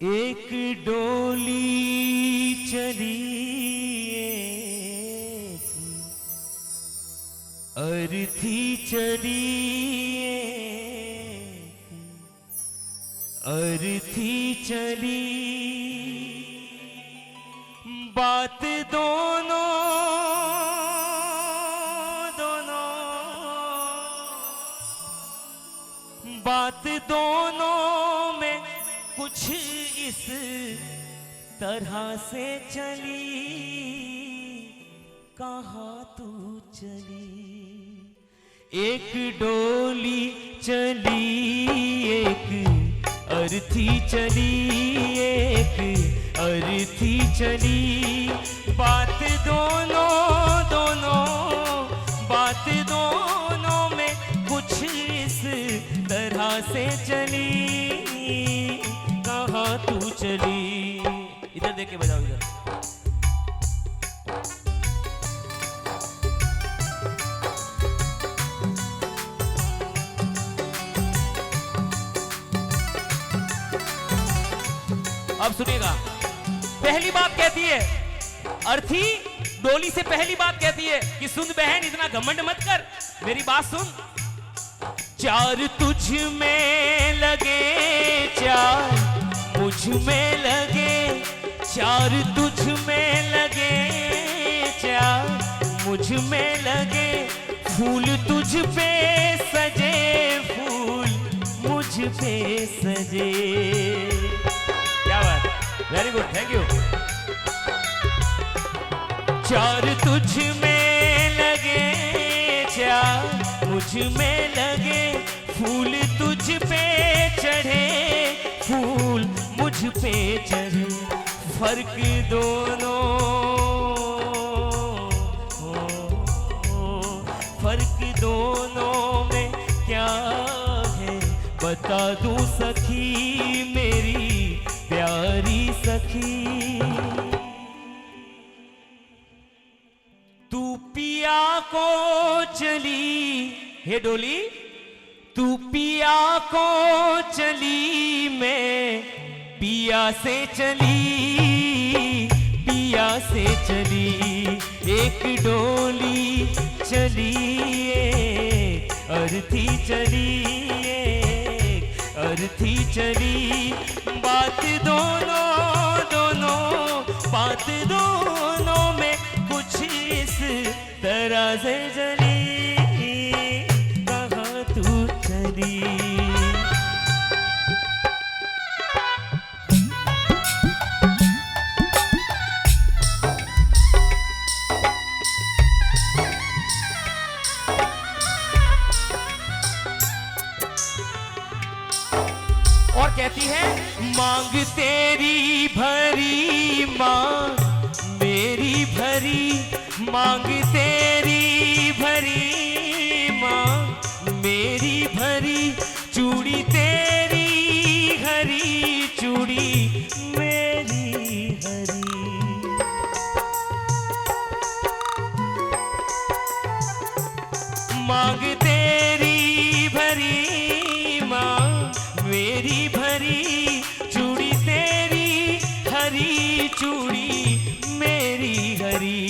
एक डोली चली एक अर्थी चली अर्थी चली बात दोनों बात दोनों में कुछ इस तरह से चली कहाँ तू चली। एक डोली चली एक अर्थी चली एक अर्थी चली बात दोनों बात दोनों में कुछ इस तरह से चली कहाँ तू चली। इधर देख के बजाओ इधर। अब सुनिएगा, पहली बात कहती है अर्थी डोली से पहली बात कहती है कि सुन बहन इतना घमंड मत कर, मेरी बात सुन। चार तुझ में लगे चार मुझ में लगे चार तुझ में लगे चार मुझ में लगे फूल तुझ पे सजे फूल मुझ पे सजे। क्या बात, वेरी गुड, थैंक यू। चार तुझ में लगे चार मुझ में लगे फूल तुझ पे चढ़े फूल मुझ पे चढ़े फर्क दोनों फर्क दोनों में क्या है बता दूं सखी मेरी प्यारी सखी। तू पिया को चली हे डोली तू पिया को चली मैं पिया से चली एक डोली चली एक अर्थी चली एक अर्थी चली बात दोनों में कुछ इस तरह से चली कहाँ तू चली। और कहती है मांग तेरी भरी मांग मेरी भरी मांग तेरी भरी मांग मेरी भरी चूड़ी तेरी हरी चूड़ी मेरी हरी। मांग तेरी भरी मांग मेरी भरी चूड़ी तेरी हरी चूड़ी मेरी हरी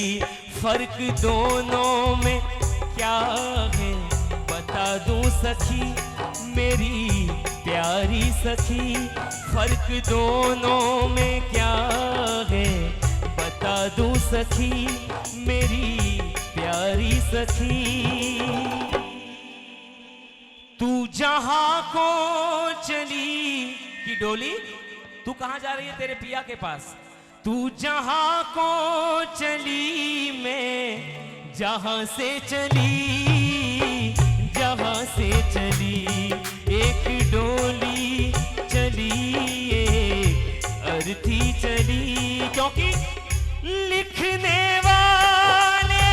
फर्क दोनों में क्या है बता दूं सखी मेरी प्यारी सखी। फर्क दोनों में क्या है बता दूं सखी मेरी प्यारी सखी। तू जहां को चली कि डोली तू कहां जा रही है तेरे पिया के पास। तू जहां को चली मैं जहां से चली एक डोली चली एक अर्थी चली क्योंकि लिखने वाले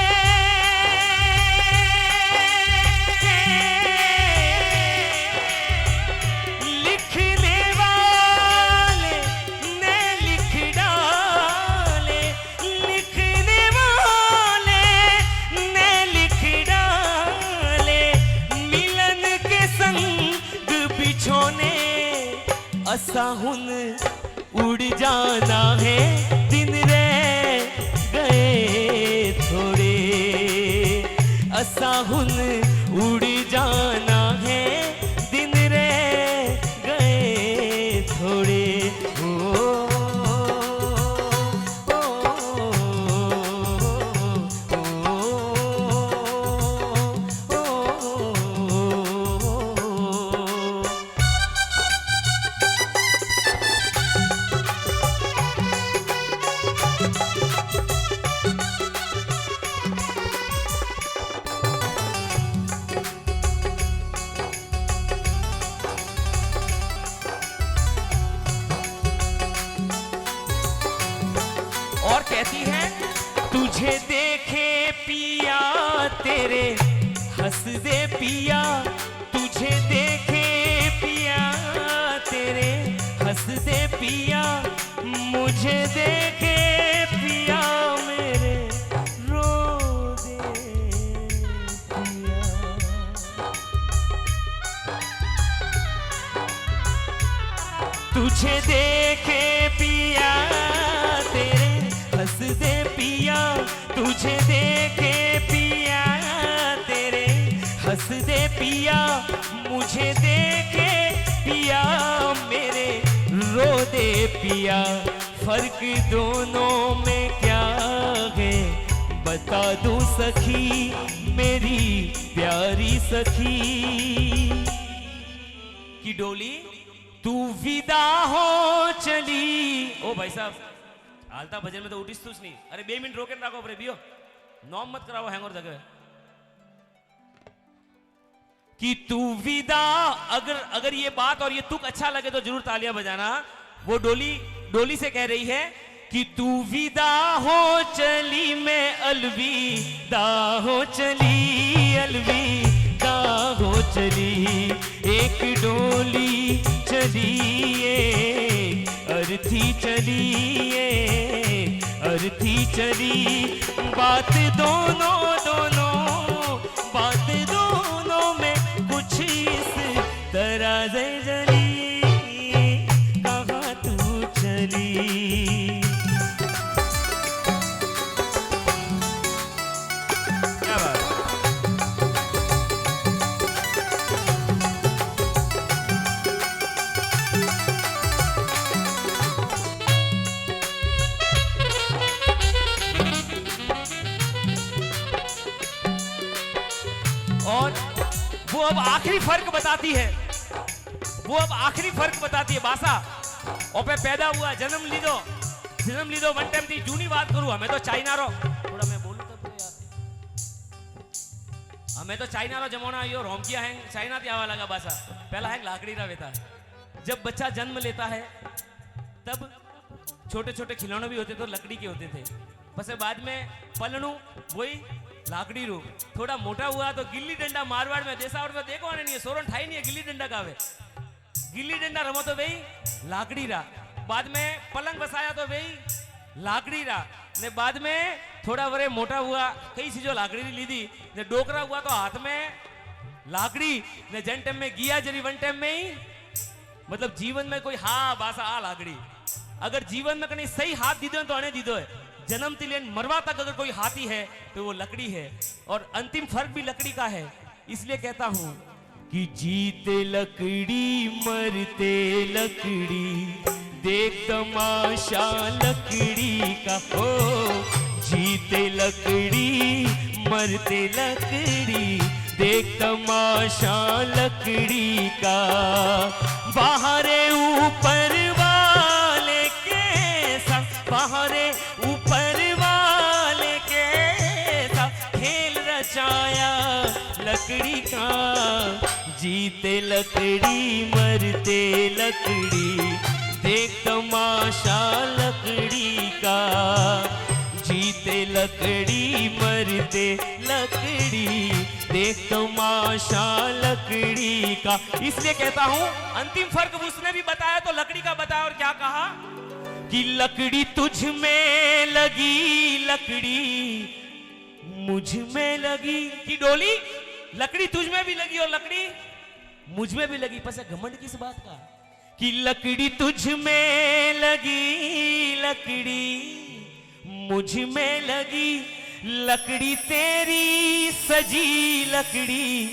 ने लिख डाले मिलन के संग बिछोने असाहुन उड़ जाना है, दिन रह गए थोड़े, असा हुन उड़ जाना है, दिन रह गए थोड़े। और कहती है, तुझे देखे पिया तेरे हंस दे पिया, तुझे देखे पिया तेरे हंस दे पिया, मुझे देखे पिया मेरे रो दे पिया। तुझे देखे पिया तेरे हंस दे पिया, तुझे देखे पिया तेरे हंस दे पिया, मुझे देखे पिया मेरे रो दे पिया। फर्क दोनों में क्या है बता दूं सखी, मेरी प्यारी सखी। कि डोली तू विदा हो चली। ओ भाई साहब, हालता भजन में तो उठीस तुझ नहीं। अरे 2 मिनट रोके राखो अपने बियो, नॉम मत कराओ हैंग और जगह। कि तू विदा, अगर ये बात और ये तुक अच्छा लगे तो जरूर तालियां बजाना। वो डोली से कह रही है कि तू विदा हो चली, मैं अलविदा हो चली, अलविदा हो चली। एक डोली चलिए अर्थी चलिए अर्थी चली, बात दोनों बात दोनों में कुछ इस तरह से जली, कहाँ तू चली। क्या बात। और वो अब आखिरी फर्क बताती है, वो अब आखिरी फर्क बताती है। बासा ओपे पैदा हुआ, जन्म लीधो वन टाइम थी जूनी बात करूं। हमें तो चाइना रो, थोड़ा मैं बोलूं तब तो यार, हमें तो चाइना रो जमाना यो रोमकिया है, चाइना थी आवा लगा बासा। पहला है लाकड़ी रा बेटा। जब बच्चा जन्म लेता है तब छोटे छोटे खिलौने भी होते तो लकड़ी के होते थे। बस बाद में पलनू वही लाकड़ी रू। थोड़ा मोटा हुआ तो गिल्ली डंडा, मारवाड़ में देसावड़ में देखो आने नहीं है, सोरन ठाई नहीं है गिल्ली डंडा का वे। गिल्ली डंडा रमो तो भाई लाकड़ी रा। बाद में पलंग बसाया तो भाई लाकड़ी रा। ने बाद में थोड़ा वरे मोटा हुआ, कई चीजों लाकड़ी ली थी। ने डोकरा हुआ तो हाथ में लाकड़ी। ने जन टाइम में गिया जरी वन टाइम में ही, मतलब जीवन में कोई हाँ बासा आ लाकड़ी। अगर जीवन में कहीं सही हाथ दीदो तो अने दीदो है। जन्म से लेकर मरवा तक अगर कोई हाथी है तो वो लकड़ी है, और अंतिम फर्क भी लकड़ी का है। इसलिए कहता हूं कि जीते लकड़ी मरते लकड़ी, देख तमाशा लकड़ी का हो। जीते लकड़ी मरते लकड़ी, देख तमाशा लकड़ी का। बाहरे ऊपर वाले के संग, बाहरे ऊपर वाले के साथ खेल रचाया लकड़ी का। जीते लकड़ी मरते लकड़ी, देख तमाशा लकड़ी का। जीते लकड़ी मरते लकड़ी, देख तमाशा लकड़ी का। इसलिए कहता हूं अंतिम फर्क उसने भी बताया तो लकड़ी का बताया। और क्या कहा कि लकड़ी तुझ में लगी, लकड़ी मुझ में लगी। कि डोली लकड़ी तुझ में भी लगी और लकड़ी मुझ में भी लगी। पस घमंड किस बात का कि लकड़ी तुझ में लगी, लकड़ी मुझ में लगी, लकड़ी तेरी सजी, लकड़ी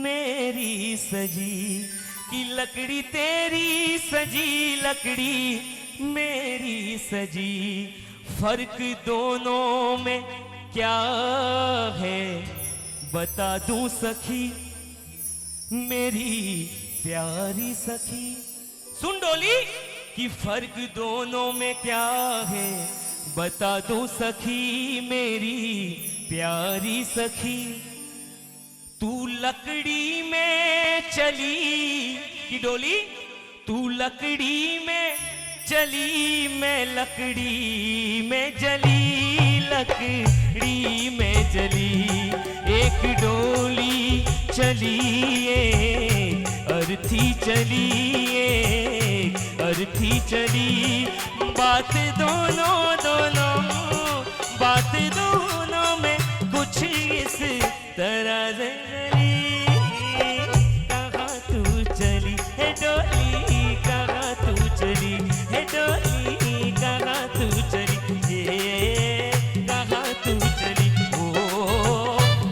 मेरी सजी, कि लकड़ी तेरी सजी, लकड़ी मेरी सजी। फर्क दोनों में क्या है बता दूं सखी, मेरी प्यारी सखी। सुन डोली कि फर्क दोनों में क्या है बता दूं सखी, मेरी प्यारी सखी। तू लकड़ी में चली कि डोली, तू लकड़ी में चली, मैं लकड़ी में जली, लकड़ी में जली। एक डोली चली अर्थी चली, अर्थी चली। बात दोनों दोनों, बात दोनों में कुछ इस तरह से चली। कहाँ तू चली है डोली, कहाँ तू चली है डोली, कहाँ तू चली, ये कहाँ तू चली, ओ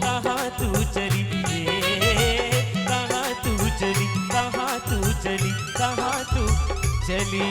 कहाँ तू चली, ये कहाँ तू चली, कहाँ तू चली, कहाँ तू चली।